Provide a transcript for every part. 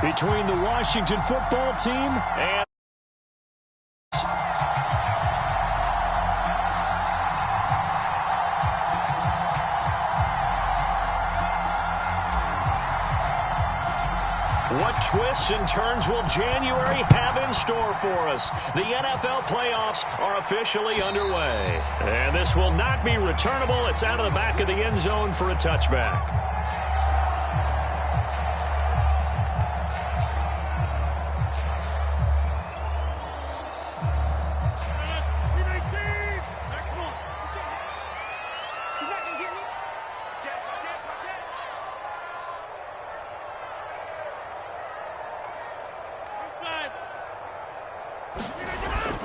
between the Washington football team and what twists and turns will January have in store for us? The NFL playoffs are officially underway. And this will not be returnable. It's out of the back of the end zone for a touchback.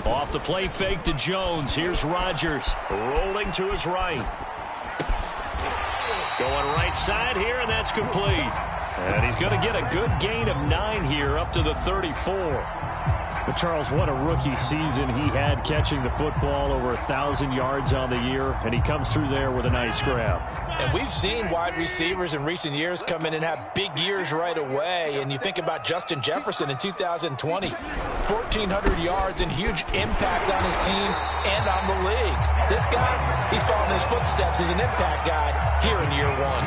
Off the play fake to Jones. Here's Rodgers rolling to his right. Going right side here, and that's complete. And he's going to get a good gain of 9 here up to the 34. But Charles, what a rookie season he had catching the football, over 1,000 yards on the year, and he comes through there with a nice grab. And we've seen wide receivers in recent years come in and have big years right away. And you think about Justin Jefferson in 2020, 1,400 yards and huge impact on his team and on the league. This guy, he's following his footsteps as an impact guy here in year one.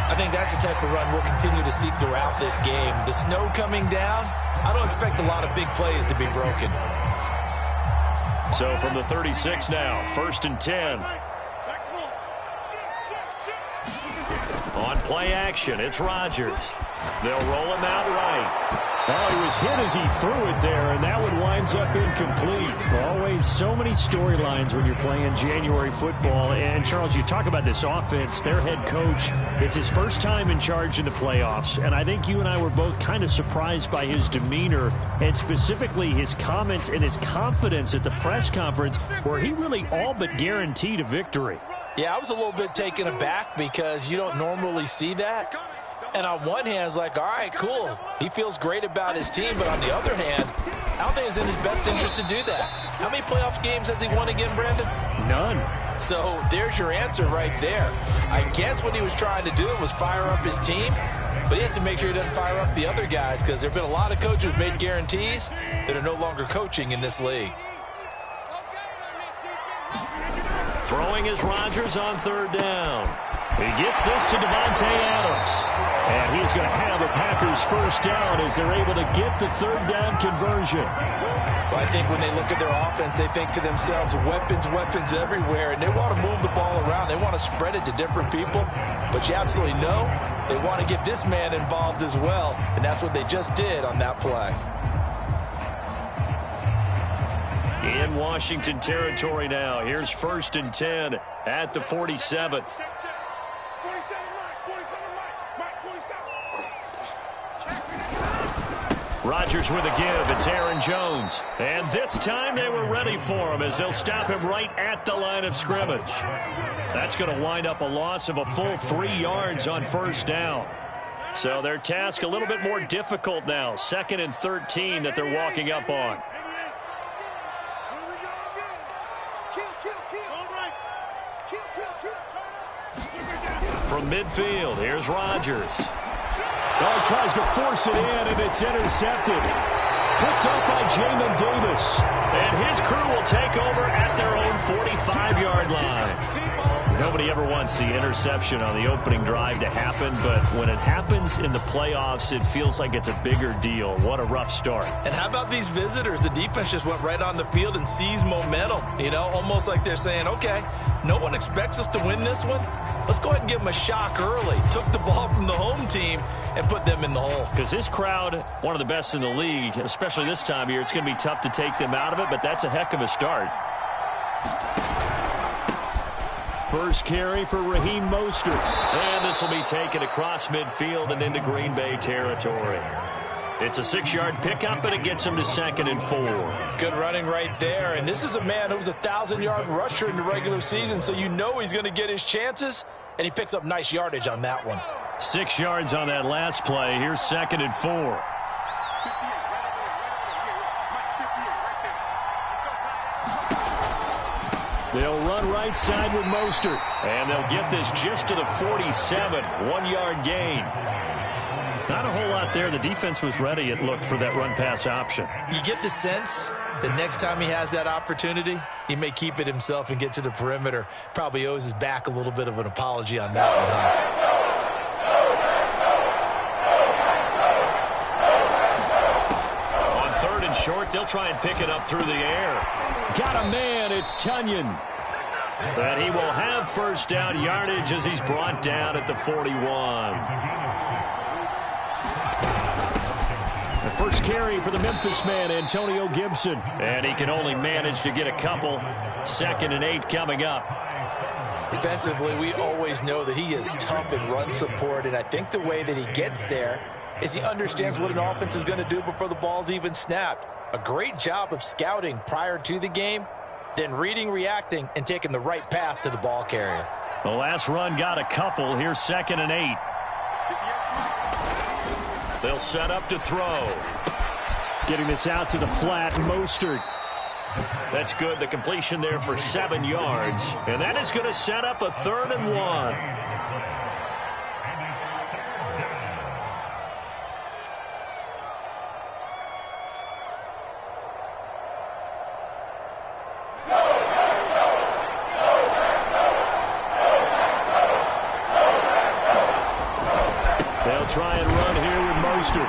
I think that's the type of run we'll continue to see throughout this game. The snow coming down, I don't expect a lot of big plays to be broken. So from the 36 now, 1st and 10. On play action, it's Rodgers. They'll roll him out right. Oh, he was hit as he threw it there, and that one winds up incomplete. Always so many storylines when you're playing January football. And, Charles, you talk about this offense, their head coach, it's his first time in charge in the playoffs. And I think you and I were both kind of surprised by his demeanor and specifically his comments and his confidence at the press conference where he really all but guaranteed a victory. Yeah, I was a little bit taken aback because you don't normally see that. And on one hand, it's like, all right, cool. He feels great about his team. But on the other hand, I don't think it's in his best interest to do that. How many playoff games has he won again, Brandon? None. So there's your answer right there. I guess what he was trying to do was fire up his team. But he has to make sure he doesn't fire up the other guys because there have been a lot of coaches who've made guarantees that are no longer coaching in this league. Throwing is Rodgers on 3rd down. He gets this to Davante Adams. And he's going to have a Packers first down as they're able to get the 3rd down conversion. Well, I think when they look at their offense, they think to themselves, weapons, weapons everywhere. And they want to move the ball around. They want to spread it to different people. But you absolutely know they want to get this man involved as well. And that's what they just did on that play. In Washington territory now. Here's 1st and 10 at the 47. Rodgers with a give. It's Aaron Jones. And this time they were ready for him as they'll stop him right at the line of scrimmage. That's going to wind up a loss of a full 3 yards on 1st down. So their task a little bit more difficult now. 2nd and 13 that they're walking up on. From midfield, here's Rodgers. Oh, tries to force it in, and it's intercepted. Picked up by Jamin Davis. And his crew will take over at their own 45-yard line. Nobody ever wants the interception on the opening drive to happen, but when it happens in the playoffs, it feels like it's a bigger deal. What a rough start. And how about these visitors? The defense just went right on the field and seized momentum. You know, almost like they're saying, okay, no one expects us to win this one. Let's go ahead and give them a shock early. Took the ball from the home team and put them in the hole. Because this crowd, one of the best in the league, especially this time of year, it's going to be tough to take them out of it, but that's a heck of a start. First carry for Raheem Mostert. And this will be taken across midfield and into Green Bay territory. It's a 6-yard pickup, and it gets him to 2nd and 4. Good running right there. And this is a man who was a 1,000-yard rusher in the regular season, so you know he's going to get his chances, and he picks up nice yardage on that one. 6 yards on that last play. Here's 2nd and 4. They'll run right side with Mostert. And they'll get this just to the 47. 1-yard gain. Not a whole lot there. The defense was ready, it looked, for that run-pass option. You get the sense the next time he has that opportunity, he may keep it himself and get to the perimeter. Probably owes his back a little bit of an apology on that one, huh? On third and short, they'll try and pick it up through the air. Got a man, it's Tunyon. And he will have first down yardage as he's brought down at the 41. The first carry for the Memphis man, Antonio Gibson. And he can only manage to get a couple. 2nd and 8 coming up. Defensively, we always know that he is tough in run support, and I think the way that he gets there is he understands what an offense is going to do before the ball's even snapped. A great job of scouting prior to the game, then reading, reacting, and taking the right path to the ball carrier. The last run got a couple. Here's 2nd and 8. They'll set up to throw. Getting this out to the flat, Mostert. That's good. The completion there for 7 yards. And that is going to set up a 3rd and 1. Try and run here with Mostert.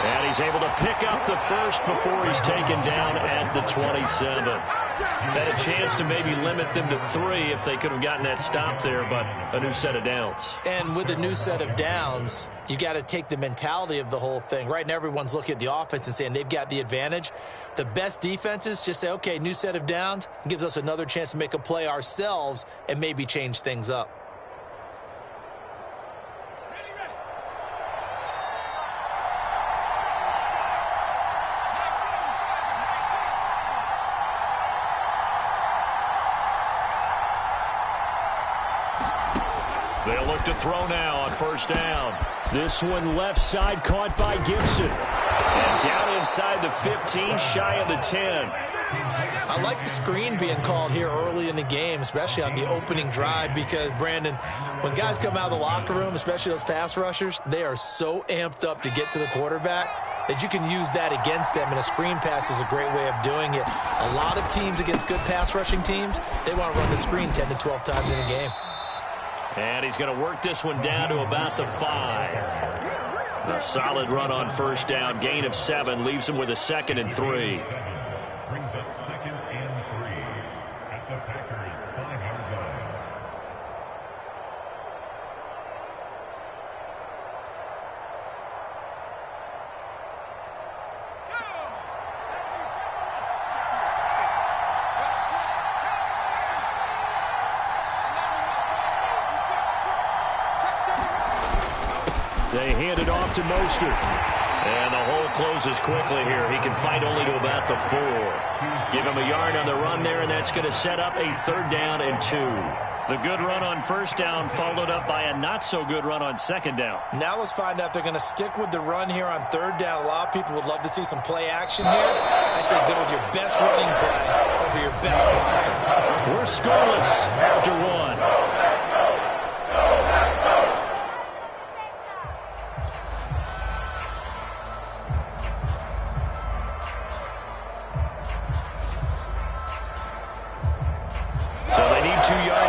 And he's able to pick up the first before he's taken down at the 27. Had a chance to maybe limit them to 3 if they could have gotten that stop there, but a new set of downs. And with a new set of downs, you got to take the mentality of the whole thing. Right now, everyone's looking at the offense and saying they've got the advantage. The best defenses just say, okay, new set of downs. It gives us another chance to make a play ourselves and maybe change things up. They'll look to throw now on first down. This one left side caught by Gibson. And down inside the 15, shy of the 10. I like the screen being called here early in the game, especially on the opening drive, because, Brandon, when guys come out of the locker room, especially those pass rushers, they are so amped up to get to the quarterback that you can use that against them, and a screen pass is a great way of doing it. A lot of teams against good pass rushing teams, they want to run the screen 10 to 12 times in a game. And he's going to work this one down to about the 5. A solid run on first down. Gain of 7 leaves him with a 2nd and 3. Brings up 2nd and 3 at the Packers 5-yard line. They hand it off to Mostert. And the hole closes quickly here. He can fight only to about the 4. Give him a yard on the run there, and that's going to set up a 3rd down and 2. The good run on first down followed up by a not-so-good run on 2nd down. Now let's find out if they're going to stick with the run here on 3rd down. A lot of people would love to see some play action here. I say go with your best running play over your best blocker. We're scoreless after 1.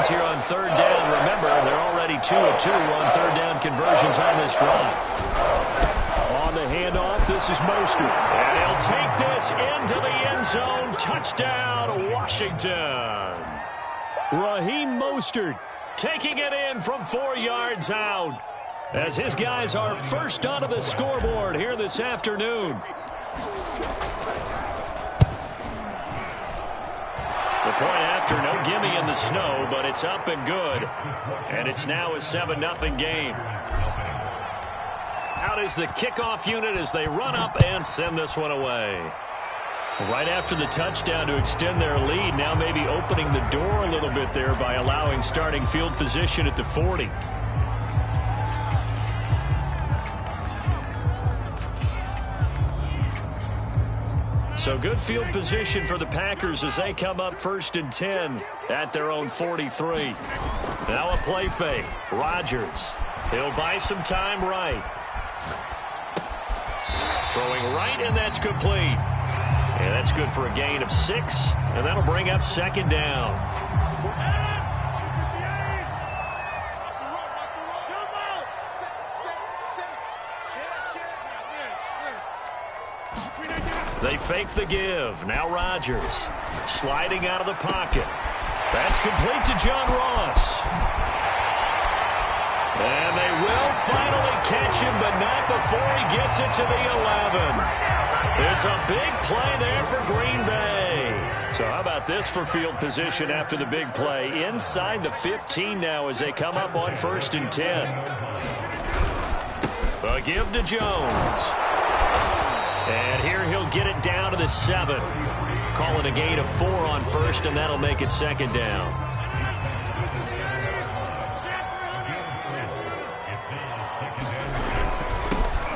Here on 3rd down. Remember, they're already 2 of 2 on 3rd down conversions on this drive. On the handoff, this is Mostert. And he'll take this into the end zone. Touchdown, Washington. Raheem Mostert taking it in from 4 yards out as his guys are first onto the scoreboard here this afternoon. The point after, no gimme in the snow, but it's up and good. And it's now a 7-0 game. Out is the kickoff unit as they run up and send this one away. Right after the touchdown to extend their lead, now maybe opening the door a little bit there by allowing starting field position at the 40. So good field position for the Packers as they come up 1st and 10 at their own 43. Now a play fake. Rodgers. He'll buy some time right. Throwing right, and that's complete. And that's good for a gain of 6, and that'll bring up second down. They fake the give. Now Rodgers sliding out of the pocket. That's complete to John Ross. And they will finally catch him, but not before he gets it to the 11. It's a big play there for Green Bay. So how about this for field position after the big play? Inside the 15 now as they come up on 1st and 10. A give to Jones. And here he'll get it down to the 7. Calling a gain of 4 on 1st, and that'll make it second down.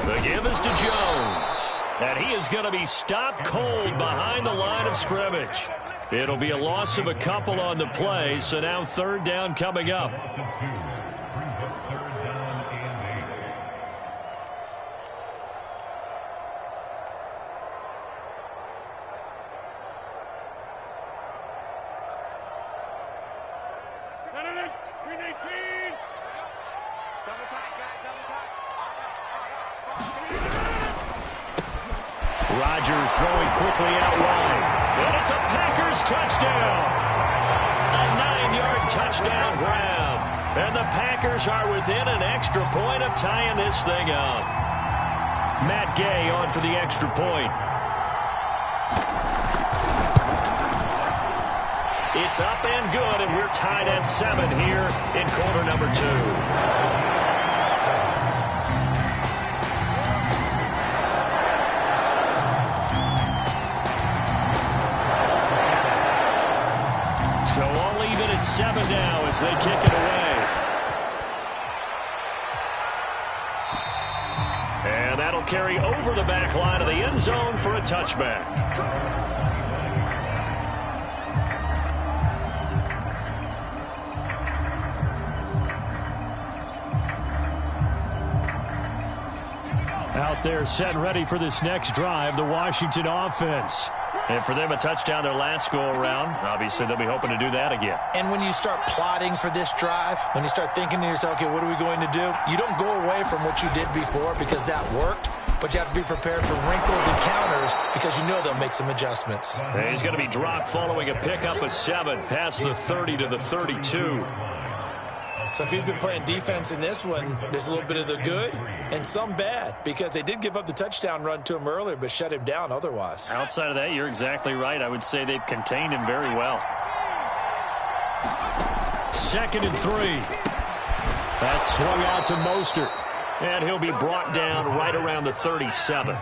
The give is to Jones. And he is going to be stopped cold behind the line of scrimmage. It'll be a loss of a couple on the play, so now 3rd down coming up. Rodgers throwing quickly out wide. And it's a Packers touchdown. A 9-yard touchdown grab. And the Packers are within an extra point of tying this thing up. Matt Gay on for the extra point. It's up and good, and we're tied at 7 here in quarter number 2. So all even at 7 now as they kick it away. And that'll carry over the back line of the end zone for a touchback. Out there set and ready for this next drive, the Washington offense. And for them, a touchdown their last go-around. Obviously, they'll be hoping to do that again. And when you start plotting for this drive, when you start thinking to yourself, okay, what are we going to do? You don't go away from what you did before because that worked, but you have to be prepared for wrinkles and counters because you know they'll make some adjustments. And he's going to be dropped following a pickup of 7 past the 30 to the 32. So if you've been playing defense in this one, there's a little bit of the good and some bad because they did give up the touchdown run to him earlier but shut him down otherwise. Outside of that, you're exactly right. I would say they've contained him very well. 2nd and 3. That's swung out to Mostert. And he'll be brought down right around the 37.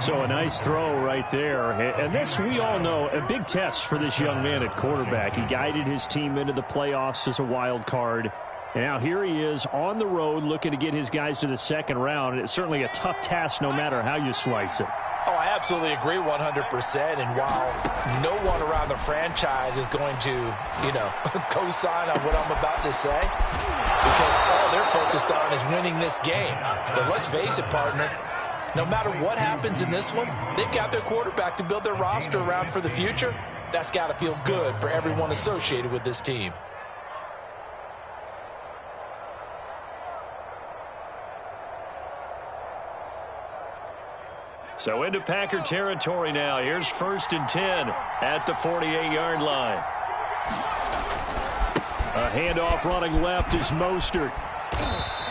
So a nice throw right there. And this, we all know, a big test for this young man at quarterback. He guided his team into the playoffs as a wild card. And now here he is on the road looking to get his guys to the 2nd round. It's certainly a tough task no matter how you slice it. Oh, I absolutely agree 100%. And while no one around the franchise is going to, co-sign on what I'm about to say, because all they're focused on is winning this game. But let's face it, partner, no matter what happens in this one, they've got their quarterback to build their roster around for the future. That's got to feel good for everyone associated with this team. So into Packer territory now. Here's 1st and 10 at the 48-yard line. A handoff running left is Mostert.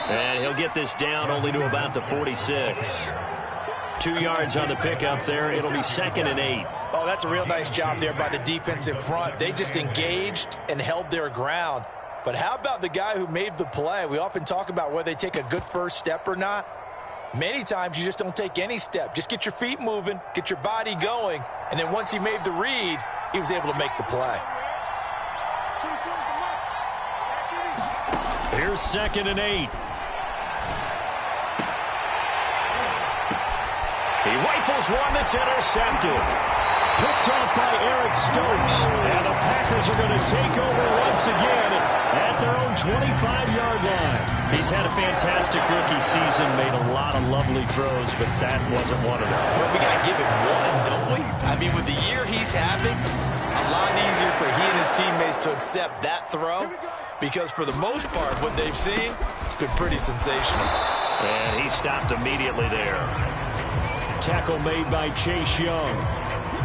And he'll get this down only to about the 46. 2 yards on the pickup there. It'll be 2nd and 8. Oh, that's a real nice job there by the defensive front. They just engaged and held their ground. But how about the guy who made the play? We often talk about whether they take a good first step or not. Many times you just don't take any step. Just get your feet moving, get your body going, and then once he made the read, he was able to make the play. Here's 2nd and 8. He rifles one that's intercepted. Picked off by Eric Stokes. And the Packers are going to take over once again at their own 25-yard line. He's had a fantastic rookie season, made a lot of lovely throws, but that wasn't one of them. Well, we got to give him one, don't we? I mean, with the year he's having, a lot easier for he and his teammates to accept that throw, because for the most part, what they've seen, it's been pretty sensational. And he stopped immediately there. Tackle made by Chase Young.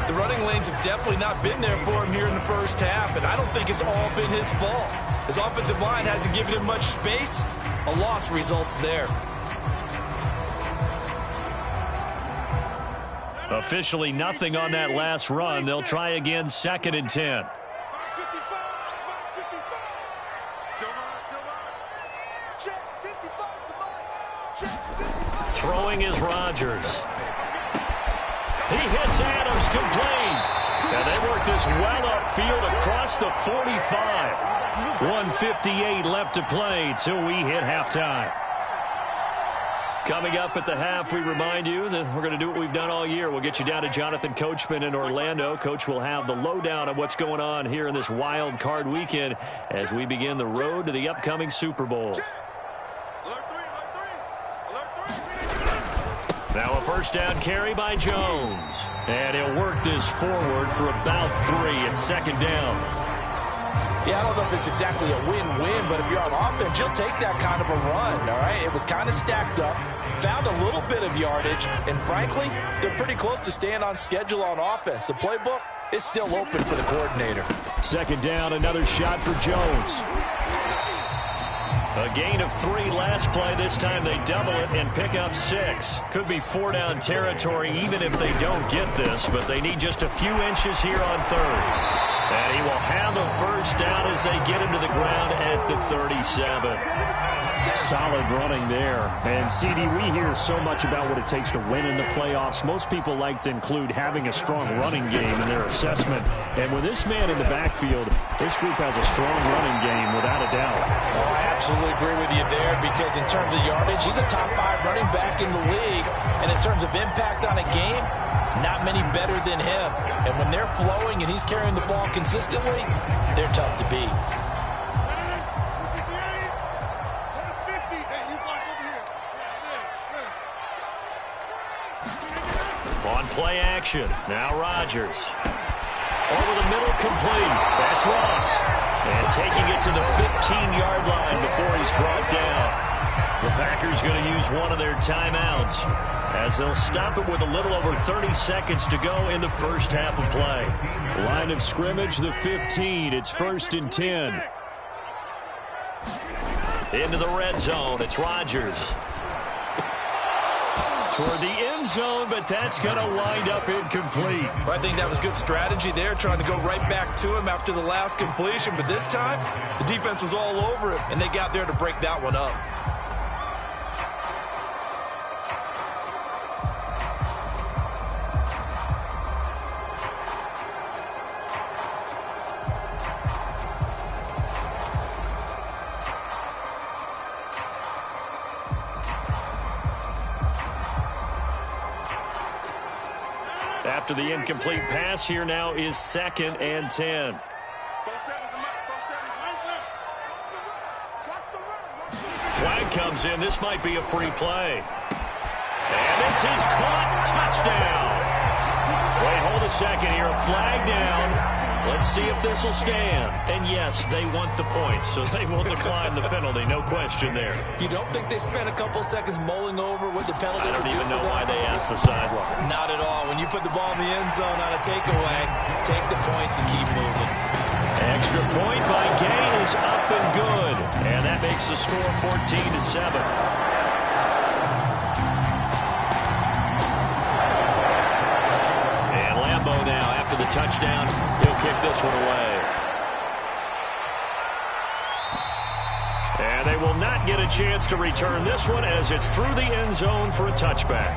The running lanes have definitely not been there for him here in the first half, and I don't think it's all been his fault. His offensive line hasn't given him much space. A loss results there. Officially nothing on that last run. They'll try again, 2nd and 10. Throwing is Rodgers. He hits Adams complete. And they work this well upfield across the 45. 1:58 left to play till we hit halftime. Coming up at the half, we remind you that we're going to do what we've done all year. We'll get you down to Jonathan Coachman in Orlando. Coach will have the lowdown of what's going on here in this wild card weekend as we begin the road to the upcoming Super Bowl. Now a first down carry by Jones. And he'll work this forward for about 3 at 2nd down. Yeah, I don't know if it's exactly a win-win, but if you're on offense, you'll take that kind of a run, all right? It was kind of stacked up, found a little bit of yardage, and frankly, they're pretty close to staying on schedule on offense. The playbook is still open for the coordinator. 2nd down, another shot for Jones. A gain of 3 last play. This time they double it and pick up 6. Could be 4-down territory even if they don't get this, but they need just a few inches here on 3rd. And he will have a first down as they get him to the ground at the 37. Solid running there. And, CD, we hear so much about what it takes to win in the playoffs. Most people like to include having a strong running game in their assessment. And with this man in the backfield, this group has a strong running game without a doubt. Oh, I absolutely agree with you there because in terms of yardage, he's a top 5 running back in the league. And in terms of impact on a game, not many better than him. And when they're flowing and he's carrying the ball consistently, they're tough to beat. On play action, now Rodgers. Over the middle, complete. That's Ross. And taking it to the 15-yard line before he's brought down. The Packers going to use one of their timeouts as they'll stop it with a little over 30 seconds to go in the first half of play. Line of scrimmage, the 15. It's 1st and 10. Into the red zone, it's Rodgers. Toward the end zone, but that's going to wind up incomplete. I think that was good strategy there, trying to go right back to him after the last completion. But this time, the defense was all over him, and they got there to break that one up. After the incomplete pass, here now is 2nd and 10. Flag comes in. This might be a free play. And this is caught. Touchdown. Wait, hold a second here. A flag down. Let's see if this will stand. And yes, they want the points, so they will decline the penalty. No question there. You don't think they spent a couple seconds mulling over what the penalty I don't would even do know for why them? they asked the sideline. Not at all. When you put the ball in the end zone on a takeaway, take the points and keep moving. Extra point by Gay is up and good. And that makes the score 14-7. Now after the touchdown, he'll kick this one away. And they will not get a chance to return this one as it's through the end zone for a touchback.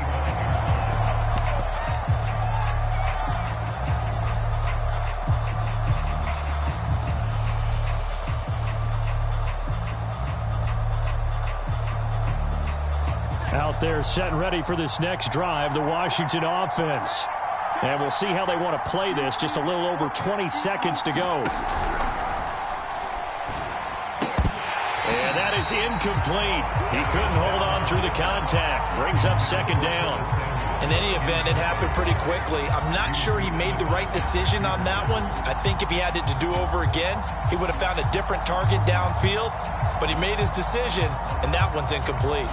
Out there they're set and ready for this next drive, the Washington offense. And we'll see how they want to play this. Just a little over 20 seconds to go. And that is incomplete. He couldn't hold on through the contact. Brings up second down. In any event, it happened pretty quickly. I'm not sure he made the right decision on that one. I think if he had it to do over again, he would have found a different target downfield. But he made his decision, and that one's incomplete.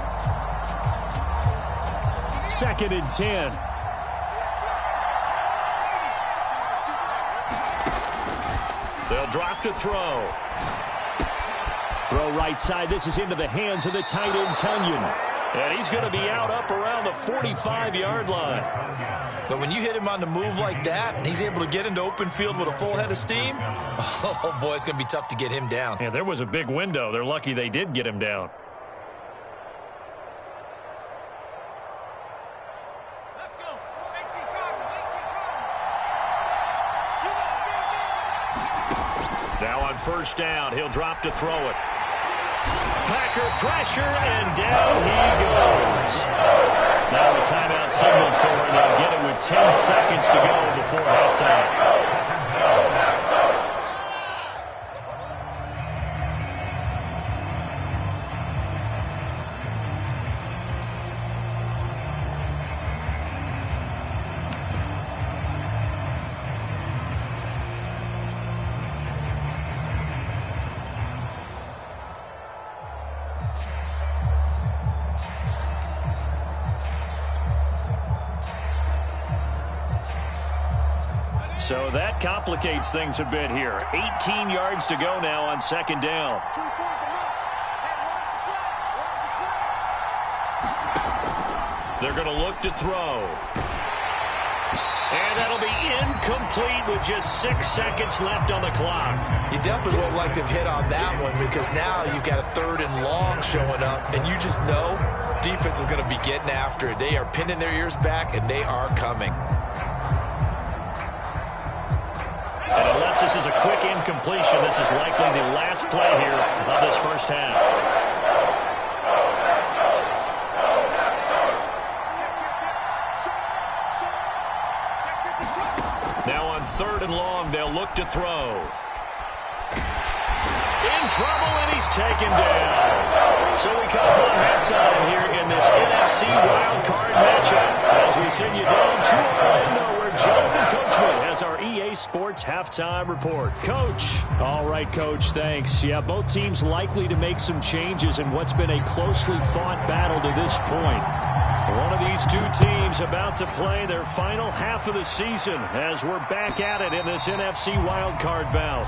2nd and 10. They'll drop to throw. Throw right side. This is into the hands of the tight end, Tunyon. And he's going to be out up around the 45-yard line. But when you hit him on the move like that, and he's able to get into open field with a full head of steam, oh, boy, it's going to be tough to get him down. Yeah, there was a big window. They're lucky they did get him down. Let's go. Now on first down, he'll drop to throw it. Packer pressure, and down he goes. Now a timeout signal for him. They'll get it with 10 seconds to go before halftime. So that complicates things a bit here. 18 yards to go now on second down. They're going to look to throw. And that'll be incomplete with just 6 seconds left on the clock. You definitely would have liked to have hit on that one because now you've got a 3rd and long showing up, and you just know defense is going to be getting after it. They are pinning their ears back, and they are coming. And unless this is a quick incompletion, this is likely the last play here of this first half. Now on 3rd and long, they'll look to throw. In trouble, and he's taken down. So we come upon halftime here in this NFC wildcard matchup as we send you down to Orlando, where Jonathan Coachman has our EA Sports halftime report. Coach. All right, Coach, thanks. Yeah, both teams likely to make some changes in what's been a closely fought battle to this point. One of these two teams about to play their final half of the season as we're back at it in this NFC wildcard bout.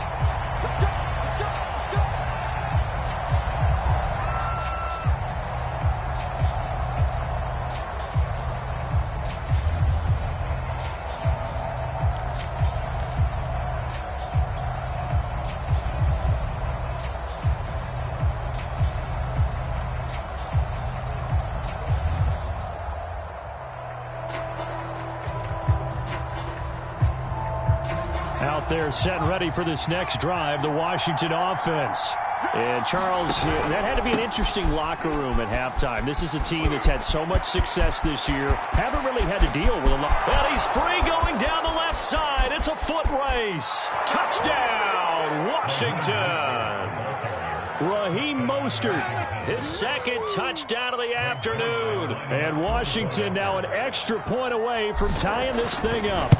Out there set and ready for this next drive, the Washington offense. And Charles, that had to be an interesting locker room at halftime. This is a team that's had so much success this year. Haven't really had to deal with a lot. And he's free going down the left side. It's a foot race. Touchdown, Washington. Raheem Mostert, his 2nd touchdown of the afternoon. And Washington now an extra point away from tying this thing up.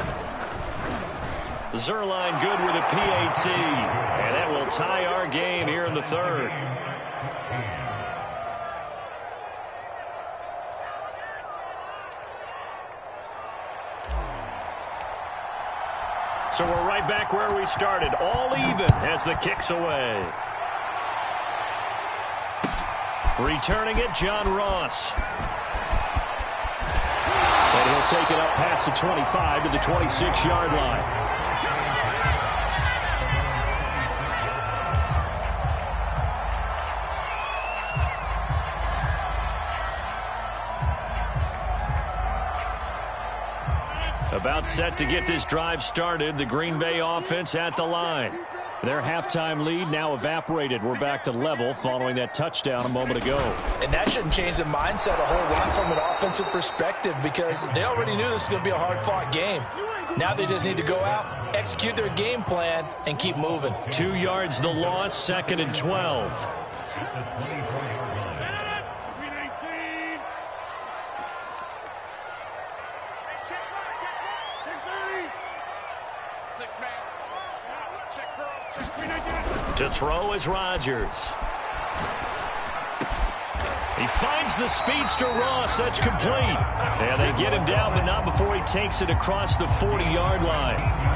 Zerline good with a PAT, and that will tie our game here in the 3rd. So we're right back where we started, all even as the kick's away. Returning it, John Ross. And he'll take it up past the 25 to the 26-yard line. About set to get this drive started. The Green Bay offense at the line. Their halftime lead now evaporated. We're back to level following that touchdown a moment ago. And that shouldn't change the mindset a whole lot from an offensive perspective because they already knew this was going to be a hard-fought game. Now they just need to go out, execute their game plan, and keep moving. 2 yards the loss, 2nd and 12. To throw is Rodgers. He finds the speedster Ross. That's complete. And they get him down, but not before he takes it across the 40-yard line.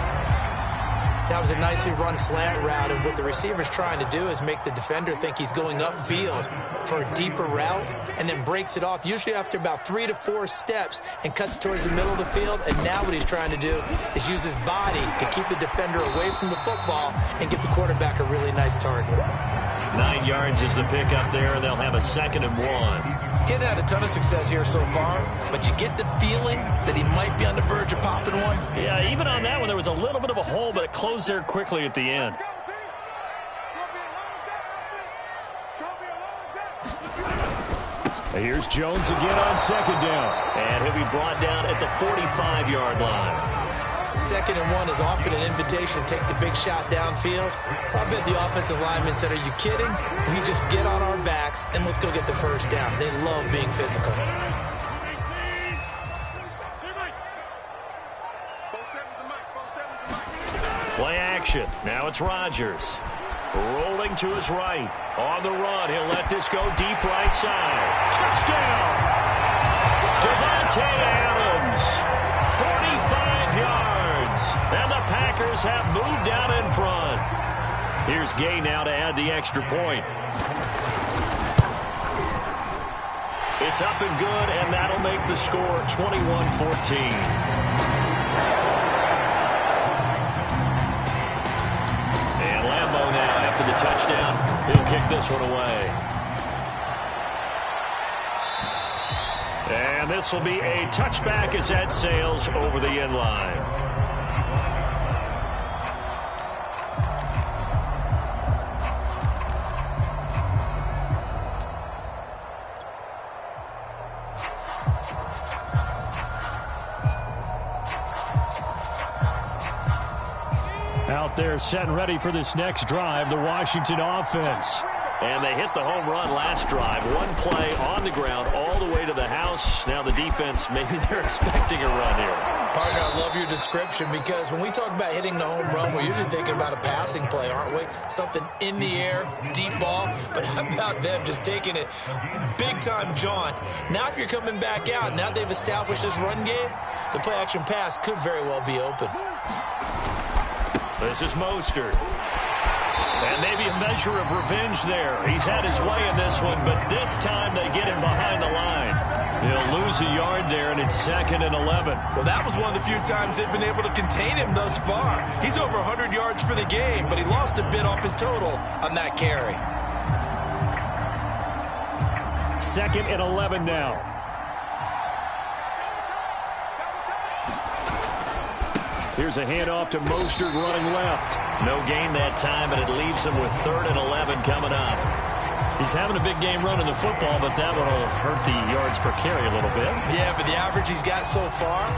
That was a nicely run slant route, and what the receiver's trying to do is make the defender think he's going upfield for a deeper route and then breaks it off, usually after about 3 to 4 steps, and cuts towards the middle of the field. And now what he's trying to do is use his body to keep the defender away from the football and give the quarterback a really nice target. 9 yards is the pickup there, and they'll have a 2nd and 1. Getting had a ton of success here so far, but you get the feeling that he might be on the verge of popping one. Yeah, even on that one, there was a little bit of a hole, but it closed there quickly at the end. Here's Jones again on 2nd down. And he'll be brought down at the 45-yard line. 2nd and 1 is often an invitation to take the big shot downfield. I bet the offensive linemen said, are you kidding? We just get on our backs and let's go get the first down. They love being physical. Play action. Now it's Rodgers. Rolling to his right. On the run. He'll let this go deep right side. Touchdown! Devontae Adams. 45 yards. And the Packers have moved out in front. Here's Gay now to add the extra point. It's up and good, and that'll make the score 21-14. Now after the touchdown, he'll kick this one away. And this will be a touchback as that sails over the end line. Out there set and ready for this next drive, the Washington offense. And they hit the home run last drive. One play on the ground all the way to the house. Now the defense, maybe they're expecting a run here. Partner, I love your description because when we talk about hitting the home run, we're usually thinking about a passing play, aren't we? Something in the air, deep ball. But how about them just taking it big-time jaunt? Now if you're coming back out, now they've established this run game, the play-action pass could very well be open. This is Mostert. And maybe a measure of revenge there. He's had his way in this one, but this time they get him behind the line. He'll lose a yard there, and it's 2nd and 11. Well, that was one of the few times they've been able to contain him thus far. He's over 100 yards for the game, but he lost a bit off his total on that carry. 2nd and 11 now. Here's a handoff to Mostert running left. No gain that time, but it leaves him with 3rd and 11 coming up. He's having a big game running the football, but that one will hurt the yards per carry a little bit. Yeah, but the average he's got so far,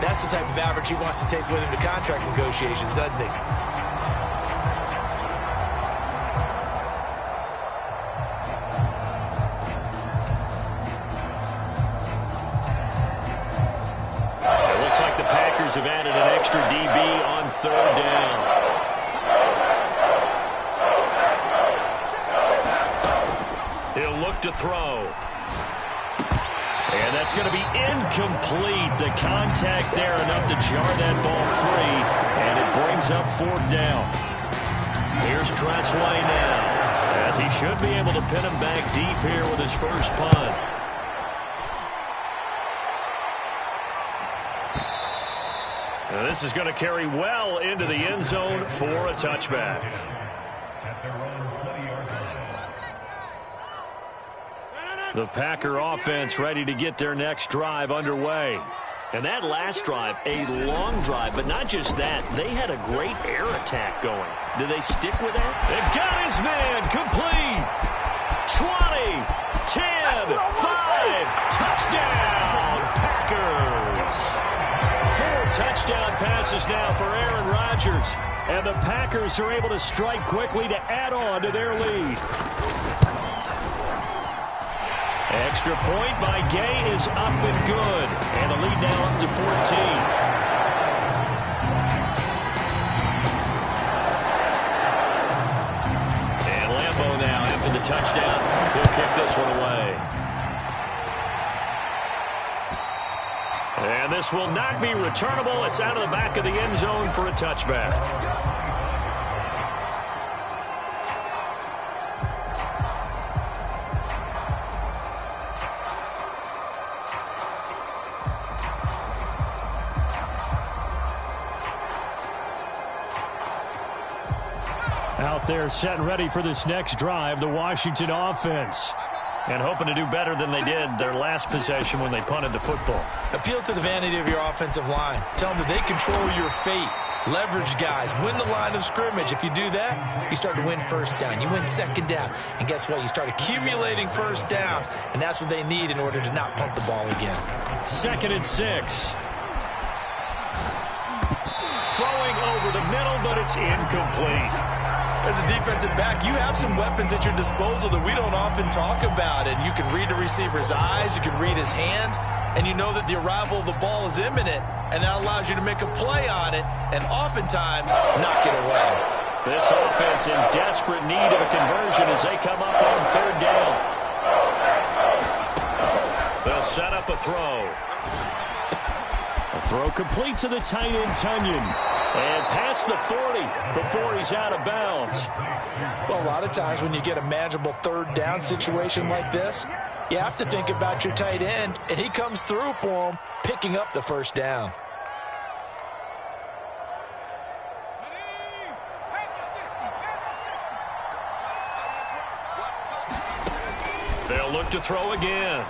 that's the type of average he wants to take with him to contract negotiations, doesn't he? Have added an extra DB on 3rd down. He'll look to throw. And that's going to be incomplete. The contact there enough to jar that ball free, and it brings up 4th down. Here's Tressway now, as he should be able to pin him back deep here with his first punt. This is going to carry well into the end zone for a touchback. The Packer offense ready to get their next drive underway. And that last drive, a long drive, but not just that. They had a great air attack going. Do they stick with that? They've got his man complete. 20, 10, 5, touchdown, Packers. 4 touchdown passes now for Aaron Rodgers. And the Packers are able to strike quickly to add on to their lead. Extra point by Gay is up and good. And the lead now up to 14. And Lambeau now after the touchdown. He'll kick this one away. And this will not be returnable. It's out of the back of the end zone for a touchback. Out there set and ready for this next drive, the Washington offense. And hoping to do better than they did their last possession when they punted the football. Appeal to the vanity of your offensive line. Tell them that they control your fate. Leverage guys. Win the line of scrimmage. If you do that, you start to win first down. You win second down. And guess what? You start accumulating first downs. And that's what they need in order to not pump the ball again. 2nd and 6. Throwing over the middle, but it's incomplete. As a defensive back, you have some weapons at your disposal that we don't often talk about. And you can read the receiver's eyes, you can read his hands, and you know that the arrival of the ball is imminent, and that allows you to make a play on it and oftentimes knock it away. This offense in desperate need of a conversion as they come up on 3rd down. They'll set up a throw. A throw complete to the tight end, Tunyon. And past the 40 before he's out of bounds. Well, a lot of times when you get a manageable 3rd down situation like this, you have to think about your tight end, and he comes through for him, picking up the 1st down. They'll look to throw again.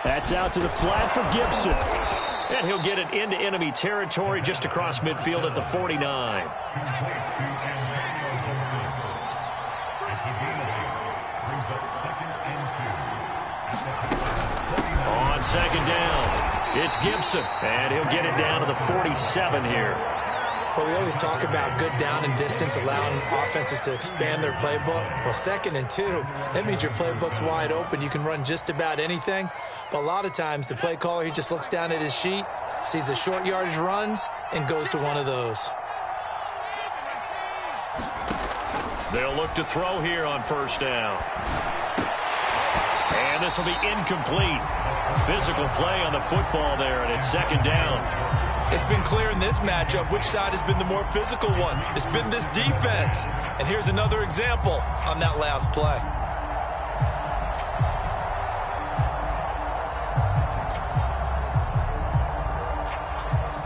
That's out to the flat for Gibson. And he'll get it into enemy territory just across midfield at the 49. On 2nd down, it's Gibson. And he'll get it down to the 47 here. Well, we always talk about good down and distance, allowing offenses to expand their playbook. Well, 2nd and 2, that means your playbook's wide open. You can run just about anything. But a lot of times, the play caller, he just looks down at his sheet, sees the short yardage runs, and goes to one of those. They'll look to throw here on 1st down. And this will be incomplete. Physical play on the football there, and it's 2nd down. It's been clear in this matchup which side has been the more physical one. It's been this defense. And here's another example on that last play.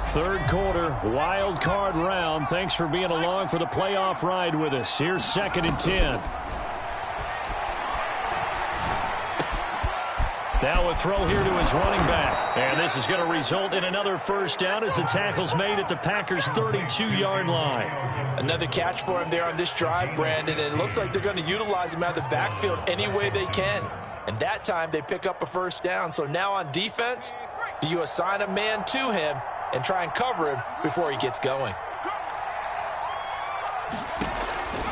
Third quarter, wild card round. Thanks for being along for the playoff ride with us. Here's 2nd and 10. Now a throw here to his running back. And this is going to result in another 1st down as the tackle's made at the Packers' 32-yard line. Another catch for him there on this drive, Brandon. And it looks like they're going to utilize him out of the backfield any way they can. And that time they pick up a 1st down. So now on defense, do you assign a man to him and try and cover him before he gets going?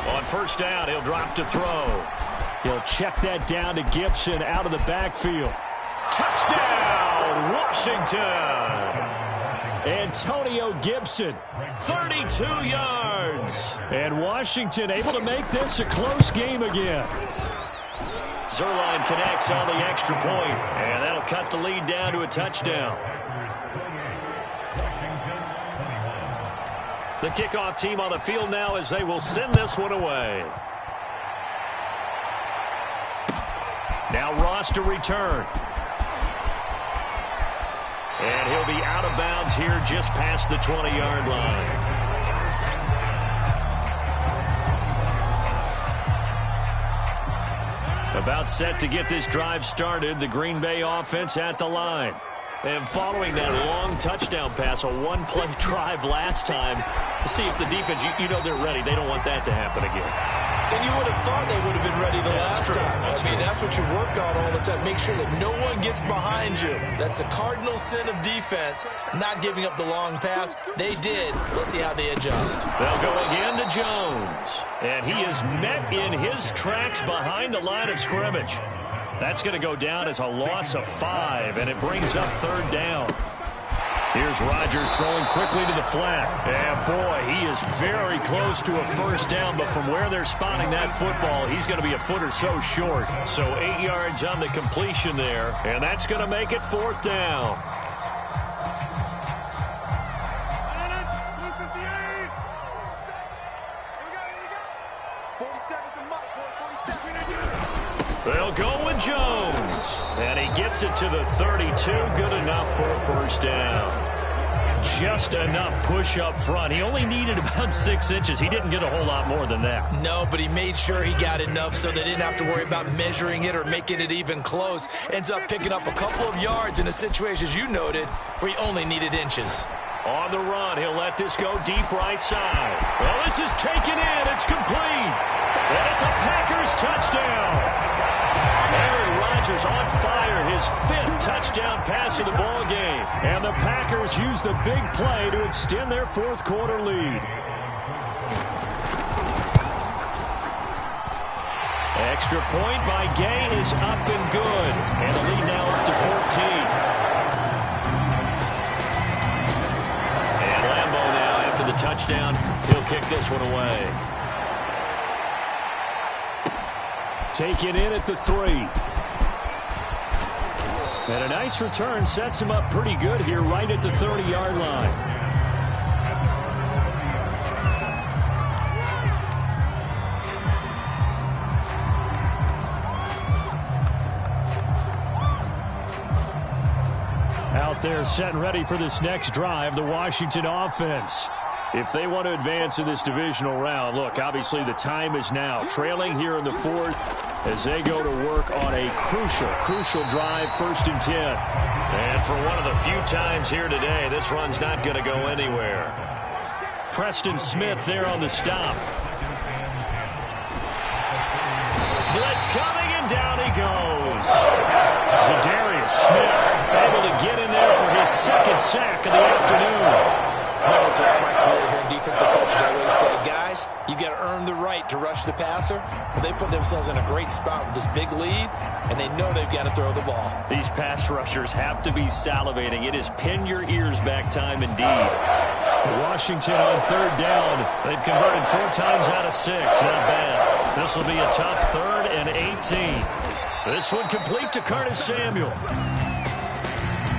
On 1st down, he'll drop to throw. He'll check that down to Gibson out of the backfield. Touchdown, Washington! Antonio Gibson, 32 yards. And Washington able to make this a close game again. Zerline connects on the extra point, and that'll cut the lead down to a touchdown. The kickoff team on the field now as they will send this one away. Now Ross to return. And he'll be out of bounds here just past the 20-yard line. About set to get this drive started, the Green Bay offense at the line. And following that long touchdown pass, a one-play drive last time, to see if the defense, you know they're ready. They don't want that to happen again. And you would have thought they would have been ready the last time. That's what you work on all the time. Make sure that no one gets behind you. That's the cardinal sin of defense, not giving up the long pass. They did. Let's see how they adjust. They'll go again to Jones. And he is met in his tracks behind the line of scrimmage. That's going to go down as a loss of 5, and it brings up third down. Here's Rodgers throwing quickly to the flat. And, boy, he is very close to a first down, but from where they're spotting that football, he's going to be a foot or so short. So 8 yards on the completion there, and that's going to make it fourth down. They'll go with Jones. And he gets it to the 32. Good enough for a first down. Just enough push up front. He only needed about 6 inches. He didn't get a whole lot more than that. No, but he made sure he got enough so they didn't have to worry about measuring it or making it even close. Ends up picking up a couple of yards in a situation, as you noted, where he only needed inches. On the run, he'll let this go deep right side. Well, this is taken in. It's complete. And it's a Packers touchdown. Aaron Rodgers on fire, his 5th touchdown pass of the ball game. And the Packers use the big play to extend their fourth quarter lead. Extra point by Gay is up and good. And the lead now up to 14. And Lambeau now, after the touchdown, he'll kick this one away. Taken in at the 3. And a nice return sets him up pretty good here right at the 30-yard line. Out there set and ready for this next drive, the Washington offense. If they want to advance in this divisional round, look, obviously the time is now. Trailing here in the 4th as they go to work on a crucial drive, 1st and 10. And for one of the few times here today, this run's not going to go anywhere. Preston Smith there on the stop. Blitz coming, and down he goes. Zadarius Smith able to get in there for his 2nd sack of the afternoon. Well, throughout my career here in defensive coaches, I always say, guys, you got to earn the right to rush the passer. Well, they put themselves in a great spot with this big lead, and they know they've got to throw the ball. These pass rushers have to be salivating. It is pin your ears back time indeed. Washington on 3rd down. They've converted 4 times out of 6. Not bad. This will be a tough 3rd and 18. This one complete to Curtis Samuel.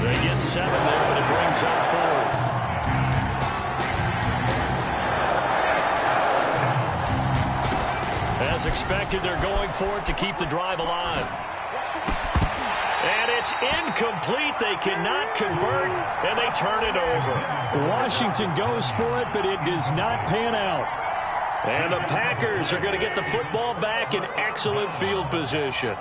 They get 7 there, but it brings up 4th. As expected, they're going for it to keep the drive alive. And it's incomplete. They cannot convert, and they turn it over. Washington goes for it, but it does not pan out. And the Packers are going to get the football back in excellent field position.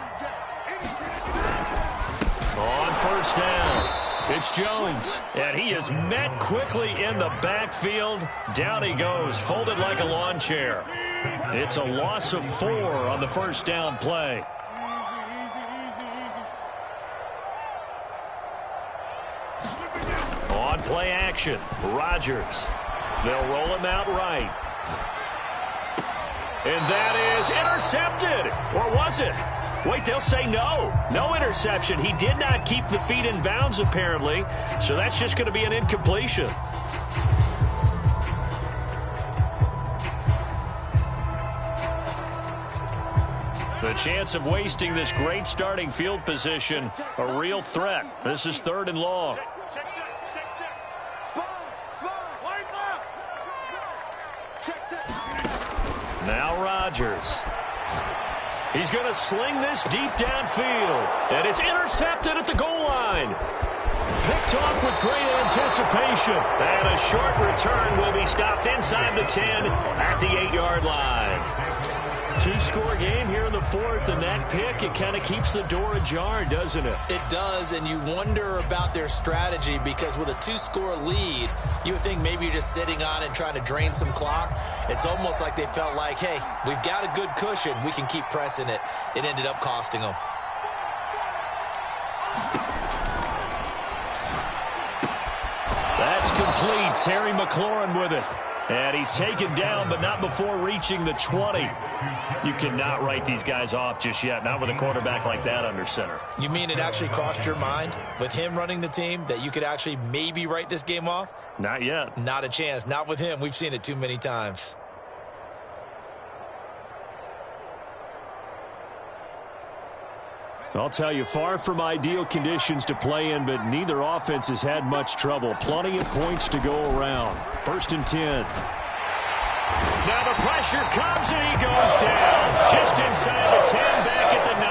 On 1st down, it's Jones. And he is met quickly in the backfield. Down he goes, folded like a lawn chair. It's a loss of 4 on the 1st down play. On play action, Rodgers. They'll roll him out right. And that is intercepted. Or was it? Wait, they'll say no. No interception. He did not keep the feet in bounds, apparently. So that's just going to be an incompletion. The chance of wasting this great starting field position, a real threat. This is 3rd and long. Now Rodgers. He's going to sling this deep downfield. And it's intercepted at the goal line. Picked off with great anticipation. And a short return will be stopped inside the 10 at the 8-yard line. Two-score game here in the fourth, and that pick, it kind of keeps the door ajar, doesn't it? It does, and you wonder about their strategy because with a two-score lead, you would think maybe you're just sitting on it and trying to drain some clock. It's almost like they felt like, hey, we've got a good cushion. We can keep pressing it. It ended up costing them. That's complete. Terry McLaurin with it. And he's taken down, but not before reaching the 20. You cannot write these guys off just yet, not with a quarterback like that under center. You mean it actually crossed your mind with him running the team that you could actually maybe write this game off? Not yet. Not a chance. Not with him. We've seen it too many times. I'll tell you, far from ideal conditions to play in, but neither offense has had much trouble. Plenty of points to go around. 1st and 10. Now the pressure comes and he goes down. Just inside the 10, back at the 9.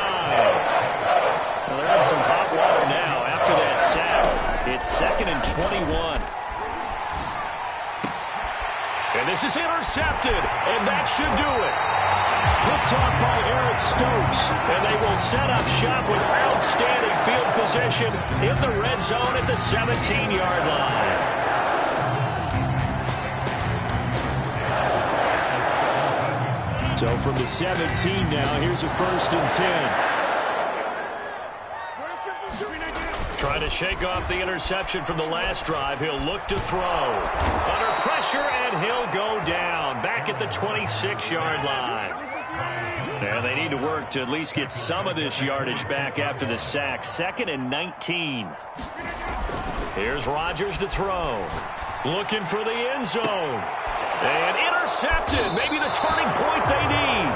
Well, they're in some hot water now after that sack. It's 2nd and 21. And this is intercepted, and that should do it. Picked off by Eric Stokes, and they will set up shop with outstanding field position in the red zone at the 17-yard line. So from the 17 now, here's a 1st and 10. Trying to shake off the interception from the last drive. He'll look to throw. Under pressure, and he'll go down. Back at the 26-yard line. Yeah, they need to work to at least get some of this yardage back after the sack. 2nd and 19. Here's Rodgers to throw. Looking for the end zone. And intercepted. Maybe the turning point they need.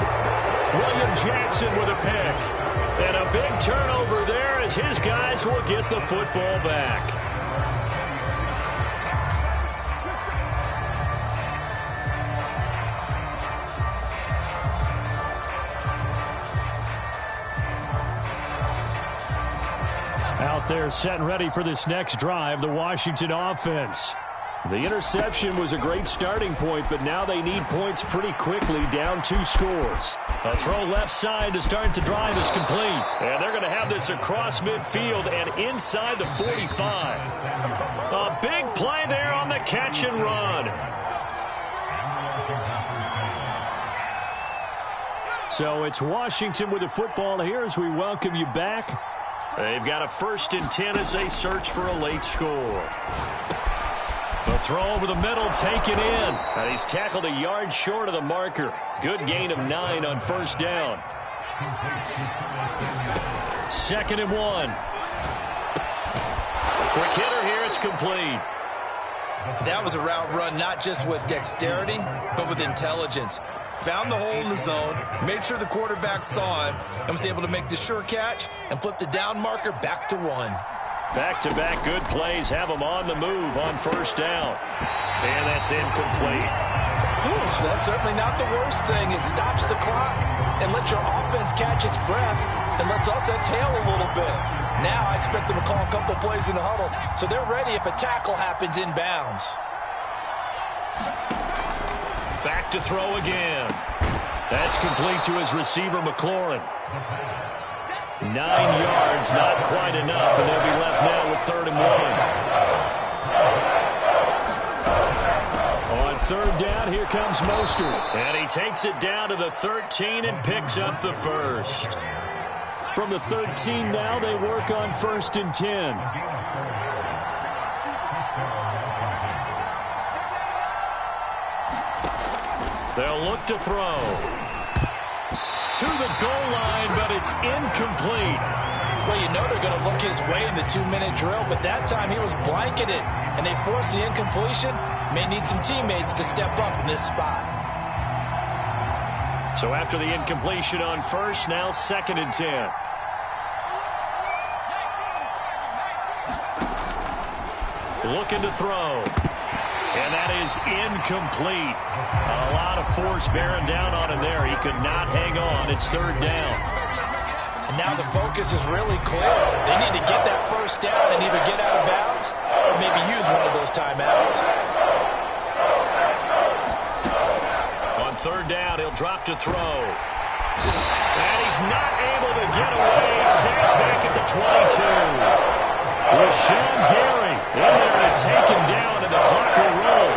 William Jackson with a pick. And a big turnover there as his guys will get the football back. Out there set and ready for this next drive, the Washington offense. The interception was a great starting point, but now they need points pretty quickly, down 2 scores. A throw left side to start the drive is complete. And they're going to have this across midfield and inside the 45. A big play there on the catch and run. So it's Washington with the football here as we welcome you back. They've got a 1st and 10 as they search for a late score. The throw over the middle, taken in. And he's tackled a yard short of the marker. Good gain of 9 on 1st down. 2nd and 1. Quick hitter here, it's complete. That was a route run not just with dexterity, but with intelligence. Found the hole in the zone, made sure the quarterback saw him, and was able to make the sure catch and flip the down marker back to 1. Back-to-back good plays have them on the move on 1st down. And that's incomplete. That's certainly not the worst thing. It stops the clock and lets your offense catch its breath and lets us exhale a little bit. Now I expect them to call a couple plays in the huddle so they're ready if a tackle happens inbounds. Back to throw again. That's complete to his receiver, McLaurin. 9 yards, not quite enough, and they'll be left now with 3rd and 1. On 3rd down, here comes Mostert. And he takes it down to the 13 and picks up the 1st. From the 13 now, they work on 1st and 10. They'll look to throw. To the goal line, but it's incomplete. Well, you know they're going to look his way in the 2-minute drill, but that time he was blanketed, and they forced the incompletion. May need some teammates to step up in this spot. So after the incompletion on 1st, now 2nd and 10. Looking to throw. And that is incomplete. A lot of force bearing down on him there. He could not hang on. It's 3rd down. And now the focus is really clear. They need to get that 1st down and either get out of bounds or maybe use one of those timeouts. On 3rd down, he'll drop to throw. And he's not able to get away. Saves back at the 22. Rashawn Gary in there to take him down, and the clock will roll.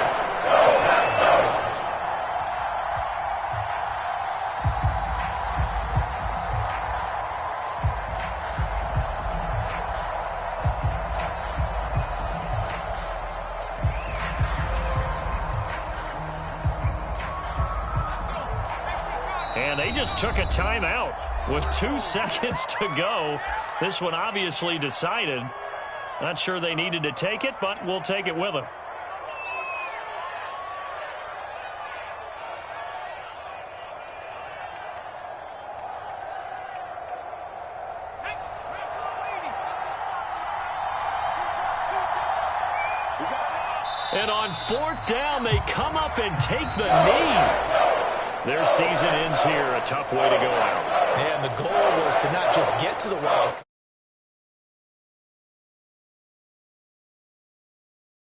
And they just took a timeout with 2 seconds to go. This one obviously decided. Not sure they needed to take it, but we'll take it with them. And on 4th down, they come up and take the knee. Their season ends here. A tough way to go out. And the goal was to not just get to the wild